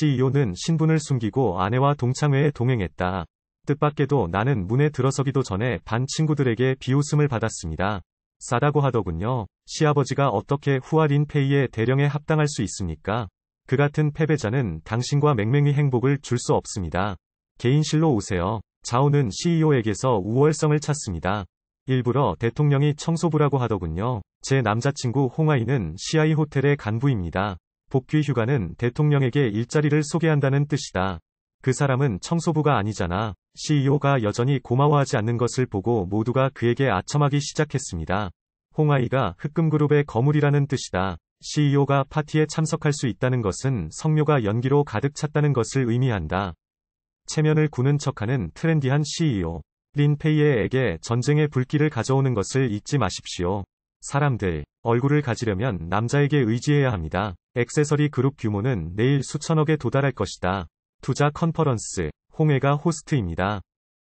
CEO는 신분을 숨기고 아내와 동창회에 동행했다. 뜻밖에도 나는 문에 들어서기도 전에 반 친구들에게 비웃음을 받았습니다. 싸다고 하더군요. 시아버지가 어떻게 후아 린페이의 대령에 합당할 수 있습니까? 그 같은 패배자는 당신과 맹맹이 행복을 줄 수 없습니다. 개인실로 오세요. 자오는 CEO에게서 우월성을 찾습니다. 일부러 대통령이 청소부라고 하더군요. 제 남자친구 홍아이는 CI 호텔의 간부입니다. 복귀 휴가는 대통령에게 일자리를 소개한다는 뜻이다. 그 사람은 청소부가 아니잖아. CEO가 여전히 고마워하지 않는 것을 보고 모두가 그에게 아첨하기 시작했습니다. 홍아이가 흑금그룹의 거물이라는 뜻이다. CEO가 파티에 참석할 수 있다는 것은 성묘가 연기로 가득 찼다는 것을 의미한다. 체면을 구는 척하는 트렌디한 CEO. 린페이에에게 전쟁의 불길을 가져오는 것을 잊지 마십시오. 사람들, 얼굴을 가지려면 남자에게 의지해야 합니다. 액세서리 그룹 규모는 내일 수천억에 도달할 것이다. 투자 컨퍼런스, 홍해가 호스트입니다.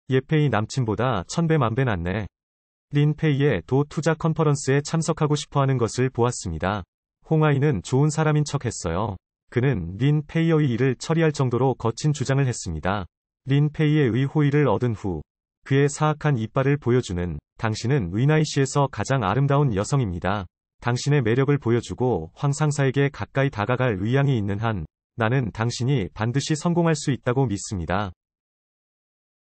예페이 남친보다 천배 만배 낫네. 린페이의 도 투자 컨퍼런스에 참석하고 싶어하는 것을 보았습니다. 홍아이는 좋은 사람인 척했어요. 그는 린페이의 일을 처리할 정도로 거친 주장을 했습니다. 린페이의 호의를 얻은 후 그의 사악한 이빨을 보여주는 당신은 위나이시에서 가장 아름다운 여성입니다. 당신의 매력을 보여주고 황 상사에게 가까이 다가갈 의향이 있는 한 나는 당신이 반드시 성공할 수 있다고 믿습니다.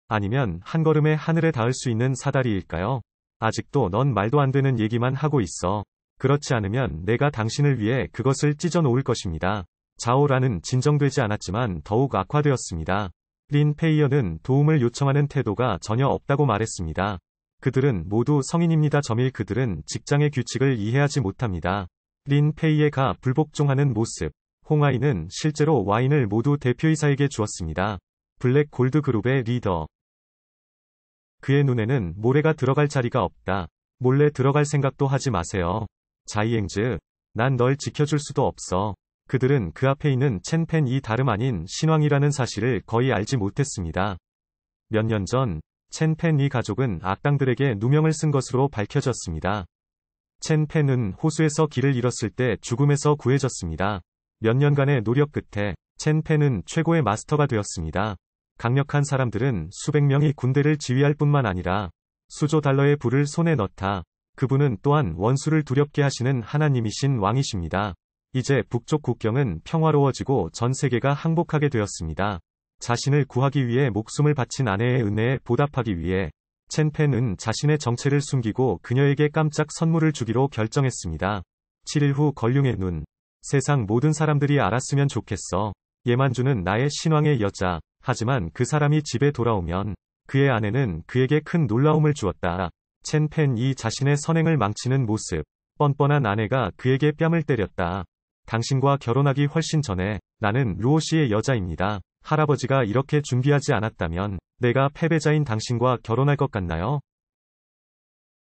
아니면 한 걸음에 하늘에 닿을 수 있는 사다리일까요? 아직도 넌 말도 안 되는 얘기만 하고 있어. 그렇지 않으면 내가 당신을 위해 그것을 찢어 놓을 것입니다. 자오라는 진정되지 않았지만 더욱 악화되었습니다. 린페이어는 도움을 요청하는 태도가 전혀 없다고 말했습니다. 그들은 모두 성인입니다. 점일 그들은 직장의 규칙을 이해하지 못합니다. 린페이에가 불복종하는 모습. 홍아이는 실제로 와인을 모두 대표이사에게 주었습니다. 블랙 골드 그룹의 리더. 그의 눈에는 모래가 들어갈 자리가 없다. 몰래 들어갈 생각도 하지 마세요. 자이앵즈, 난 널 지켜줄 수도 없어. 그들은 그 앞에 있는 첸펜이 다름 아닌 신왕이라는 사실을 거의 알지 못했습니다. 몇 년 전, 첸펜이 가족은 악당들에게 누명을 쓴 것으로 밝혀졌습니다. 첸펜은 호수에서 길을 잃었을 때 죽음에서 구해졌습니다. 몇 년간의 노력 끝에 첸펜은 최고의 마스터가 되었습니다. 강력한 사람들은 수백 명이 군대를 지휘할 뿐만 아니라 수조 달러의 불을 손에 넣다. 그분은 또한 원수를 두렵게 하시는 하나님이신 왕이십니다. 이제 북쪽 국경은 평화로워지고 전 세계가 항복하게 되었습니다. 자신을 구하기 위해 목숨을 바친 아내의 은혜에 보답하기 위해 첸펜은 자신의 정체를 숨기고 그녀에게 깜짝 선물을 주기로 결정했습니다. 7일 후 걸륭의 눈. 세상 모든 사람들이 알았으면 좋겠어. 예만주는 나의 신왕의 여자. 하지만 그 사람이 집에 돌아오면 그의 아내는 그에게 큰 놀라움을 주었다. 첸펜이 자신의 선행을 망치는 모습. 뻔뻔한 아내가 그에게 뺨을 때렸다. 당신과 결혼하기 훨씬 전에 나는 루오시의 여자입니다. 할아버지가 이렇게 준비하지 않았다면 내가 패배자인 당신과 결혼할 것 같나요?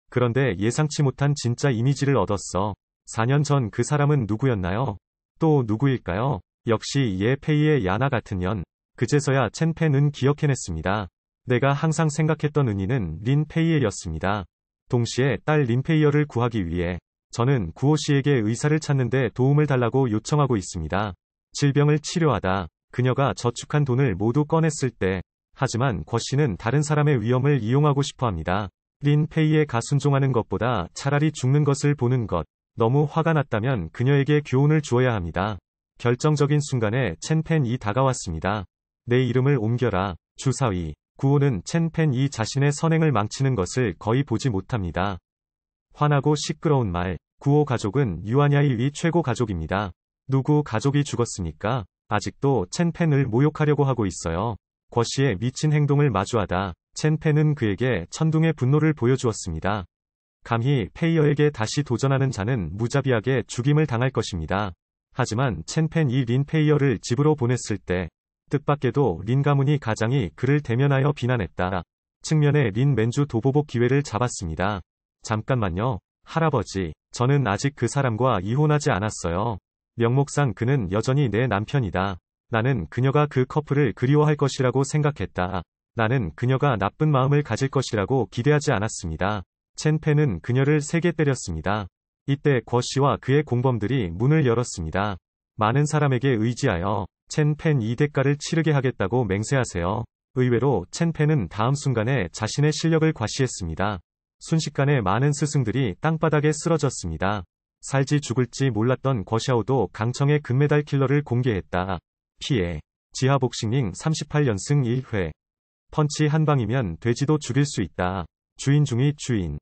그런데 예상치 못한 진짜 이미지를 얻었어. 4년 전 그 사람은 누구였나요? 또 누구일까요? 역시 예페이의 야나 같은 년. 그제서야 첸펜은 기억해냈습니다. 내가 항상 생각했던 은인은 린페이에였습니다. 동시에 딸 린페이어를 구하기 위해 저는 구오씨에게 의사를 찾는데 도움을 달라고 요청하고 있습니다. 질병을 치료하다. 그녀가 저축한 돈을 모두 꺼냈을 때. 하지만 궈씨는 다른 사람의 위험을 이용하고 싶어합니다. 린페이에가 순종하는 것보다 차라리 죽는 것을 보는 것. 너무 화가 났다면 그녀에게 교훈을 주어야 합니다. 결정적인 순간에 첸펜이 다가왔습니다. 내 이름을 옮겨라. 주사위. 구오는 첸펜이 자신의 선행을 망치는 것을 거의 보지 못합니다. 화나고 시끄러운 말. 구오 가족은 유아냐이위 최고 가족입니다. 누구 가족이 죽었습니까? 아직도 첸펜을 모욕하려고 하고 있어요. 궈씨의 미친 행동을 마주하다 첸펜은 그에게 천둥의 분노를 보여주었습니다. 감히 페이어에게 다시 도전하는 자는 무자비하게 죽임을 당할 것입니다. 하지만 첸펜이 린페이어를 집으로 보냈을 때 뜻밖에도 린 가문이 가장이 그를 대면하여 비난했다. 측면에 린 맨주 도보복 기회를 잡았습니다. 잠깐만요. 할아버지, 저는 아직 그 사람과 이혼하지 않았어요. 명목상 그는 여전히 내 남편이다. 나는 그녀가 그 커플을 그리워할 것이라고 생각했다. 나는 그녀가 나쁜 마음을 가질 것이라고 기대하지 않았습니다. 첸펜은 그녀를 세게 때렸습니다. 이때 궈씨와 그의 공범들이 문을 열었습니다. 많은 사람에게 의지하여 첸 펜 이 대가를 치르게 하겠다고 맹세하세요. 의외로 첸 펜은 다음 순간에 자신의 실력을 과시했습니다. 순식간에 많은 스승들이 땅바닥에 쓰러졌습니다. 살지 죽을지 몰랐던 거샤오도 강청의 금메달 킬러를 공개했다. 피해. 지하복싱링 38연승 1회. 펀치 한 방이면 돼지도 죽일 수 있다. 주인 중의 주인.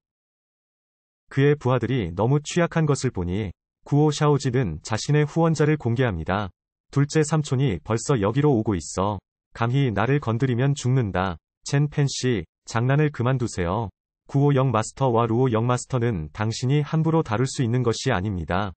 그의 부하들이 너무 취약한 것을 보니 구오 샤오지는 자신의 후원자를 공개합니다. 둘째 삼촌이 벌써 여기로 오고 있어. 감히 나를 건드리면 죽는다. 첸 펜씨, 장난을 그만두세요. 구오 영 마스터와 루오 영 마스터는 당신이 함부로 다룰 수 있는 것이 아닙니다.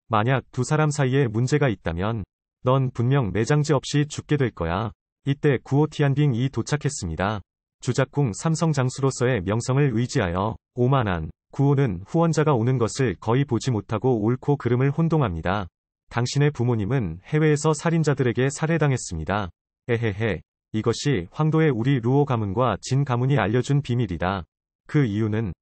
만약 두 사람 사이에 문제가 있다면 넌 분명 매장지 없이 죽게 될 거야. 이때 구오 티안빙이 도착했습니다. 주작궁 삼성 장수로서의 명성을 의지하여 오만한 구오는 후원자가 오는 것을 거의 보지 못하고 옳고 그름을 혼동합니다. 당신의 부모님은 해외에서 살인자들에게 살해당했습니다. 에헤헤. 이것이 황도의 우리 루오 가문과 진 가문이 알려준 비밀이다. 그 이유는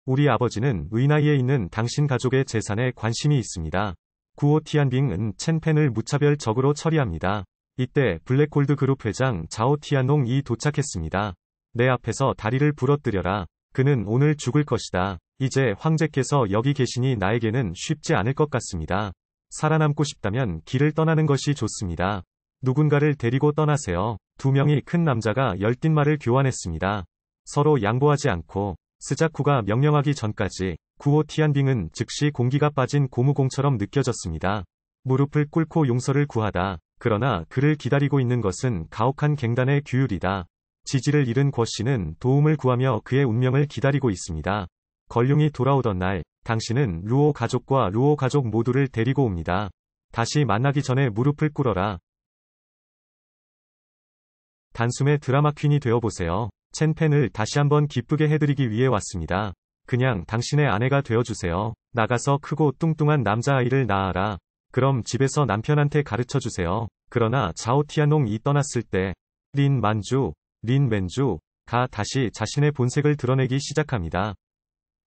우리 아버지는 의나이에 있는 당신 가족의 재산에 관심이 있습니다. 구오 티안빙은 첸 펜을 무차별 적으로 처리합니다. 이때 블랙골드 그룹 회장 자오 티안농이 도착했습니다. 내 앞에서 다리를 부러뜨려라. 그는 오늘 죽을 것이다. 이제 황제께서 여기 계시니 나에게는 쉽지 않을 것 같습니다. 살아남고 싶다면 길을 떠나는 것이 좋습니다. 누군가를 데리고 떠나세요. 두 명이 큰 남자가 열띤말을 교환했습니다. 서로 양보하지 않고 스자쿠가 명령하기 전까지 구오 티안빙은 즉시 공기가 빠진 고무공처럼 느껴졌습니다. 무릎을 꿇고 용서를 구하다. 그러나 그를 기다리고 있는 것은 가혹한 갱단의 규율이다. 지지를 잃은 궈 씨는 도움을 구하며 그의 운명을 기다리고 있습니다. 걸룡이 돌아오던 날, 당신은 루오 가족과 루오 가족 모두를 데리고 옵니다. 다시 만나기 전에 무릎을 꿇어라. 단숨에 드라마 퀸이 되어보세요. 첸 펜을 다시 한번 기쁘게 해드리기 위해 왔습니다. 그냥 당신의 아내가 되어주세요. 나가서 크고 뚱뚱한 남자아이를 낳아라. 그럼 집에서 남편한테 가르쳐주세요. 그러나 자오 티안농이 떠났을 때 린 만주, 린 맨주가 다시 자신의 본색을 드러내기 시작합니다.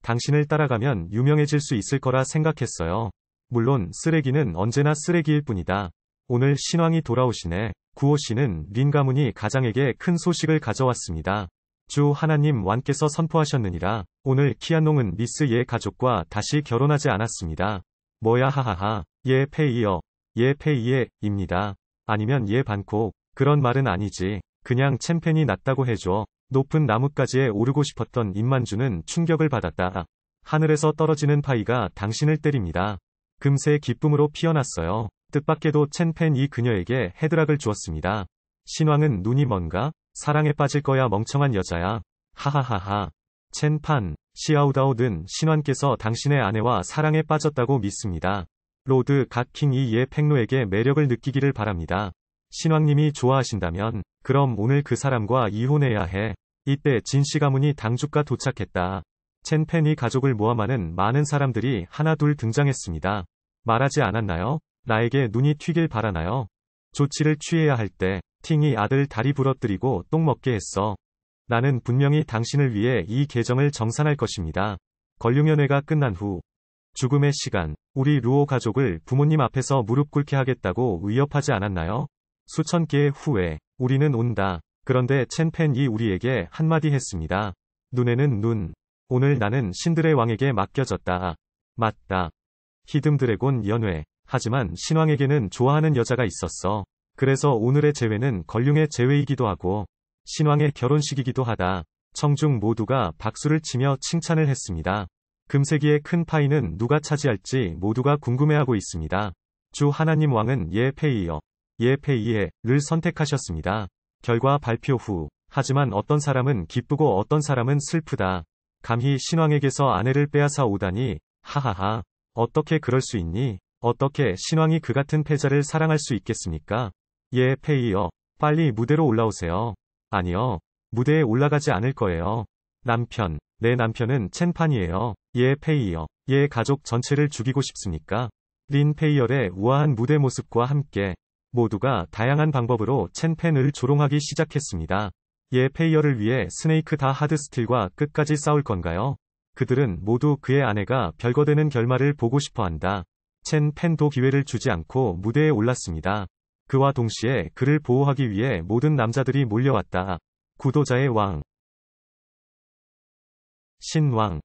당신을 따라가면 유명해질 수 있을 거라 생각했어요. 물론 쓰레기는 언제나 쓰레기일 뿐이다. 오늘 신왕이 돌아오시네. 구오 씨는 린 가문이 가장에게 큰 소식을 가져왔습니다. 주 하나님 왕께서 선포하셨느니라. 오늘 키안농은 미스 예 가족과 다시 결혼하지 않았습니다. 뭐야 하하하. 예 페이어. 예 페이에 입니다. 아니면 예 반콕. 그런 말은 아니지. 그냥 첸 펜이 낫다고 해줘. 높은 나뭇가지에 오르고 싶었던 임만주는 충격을 받았다. 하늘에서 떨어지는 파이가 당신을 때립니다. 금세 기쁨으로 피어났어요. 뜻밖에도 첸 펜이 그녀에게 헤드락을 주었습니다. 신왕은 눈이 먼가? 사랑에 빠질 거야 멍청한 여자야. 하하하하. 첸 판, 시아우다오든 신왕께서 당신의 아내와 사랑에 빠졌다고 믿습니다. 로드 갓킹이 예 팽로에게 매력을 느끼기를 바랍니다. 신왕님이 좋아하신다면 그럼 오늘 그 사람과 이혼해야 해. 이때 진씨 가문이 당주가 도착했다. 첸 펜이 가족을 모함하는 많은 사람들이 하나둘 등장했습니다. 말하지 않았나요? 나에게 눈이 튀길 바라나요? 조치를 취해야 할 때 팅이 아들 다리 부러뜨리고 똥 먹게 했어. 나는 분명히 당신을 위해 이 계정을 정산할 것입니다. 걸륭연회가 끝난 후 죽음의 시간, 우리 루오 가족을 부모님 앞에서 무릎 꿇게 하겠다고 위협하지 않았나요? 수천 개의 후에 우리는 온다. 그런데 첸 펜이 우리에게 한마디 했습니다. 눈에는 눈. 오늘 나는 신들의 왕에게 맡겨졌다. 맞다. 히든 드래곤 연회. 하지만 신왕에게는 좋아하는 여자가 있었어. 그래서 오늘의 재회는 걸륭의 재회이기도 하고 신왕의 결혼식이기도 하다. 청중 모두가 박수를 치며 칭찬을 했습니다. 금세기의 큰 파이는 누가 차지할지 모두가 궁금해하고 있습니다. 주 하나님 왕은 예 페이어, 예 페이에를 선택하셨습니다. 결과 발표 후, 하지만 어떤 사람은 기쁘고 어떤 사람은 슬프다. 감히 신왕에게서 아내를 빼앗아 오다니, 하하하. 어떻게 그럴 수 있니? 어떻게 신왕이 그 같은 패자를 사랑할 수 있겠습니까? 예 페이어, 빨리 무대로 올라오세요. 아니요. 무대에 올라가지 않을 거예요. 남편, 내 남편은 첸판이에요. 예 페이어, 예 가족 전체를 죽이고 싶습니까? 린 페이얼의 우아한 무대 모습과 함께 모두가 다양한 방법으로 첸펜을 조롱하기 시작했습니다. 예 페이얼을 위해 스네이크 다 하드스틸과 끝까지 싸울 건가요? 그들은 모두 그의 아내가 별거되는 결말을 보고 싶어 한다. 첸 펜도 기회를 주지 않고 무대에 올랐습니다. 그와 동시에 그를 보호하기 위해 모든 남자들이 몰려왔다. 구도자의 왕. 신왕.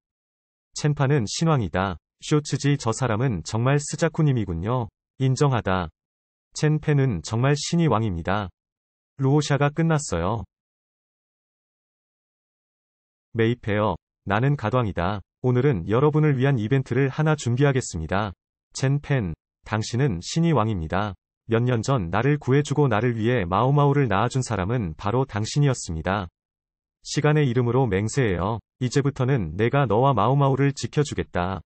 첸파는 신왕이다. 쇼츠지 저 사람은 정말 스자쿠님이군요. 인정하다. 첸페는 정말 신이 왕입니다. 루오샤가 끝났어요. 메이페어. 나는 가왕이다. 오늘은 여러분을 위한 이벤트를 하나 준비하겠습니다. 첸펜. 당신은 신이 왕입니다. 몇 년 전 나를 구해주고 나를 위해 마오마오를 낳아준 사람은 바로 당신이었습니다. 시간의 이름으로 맹세해요. 이제부터는 내가 너와 마오마오를 지켜주겠다.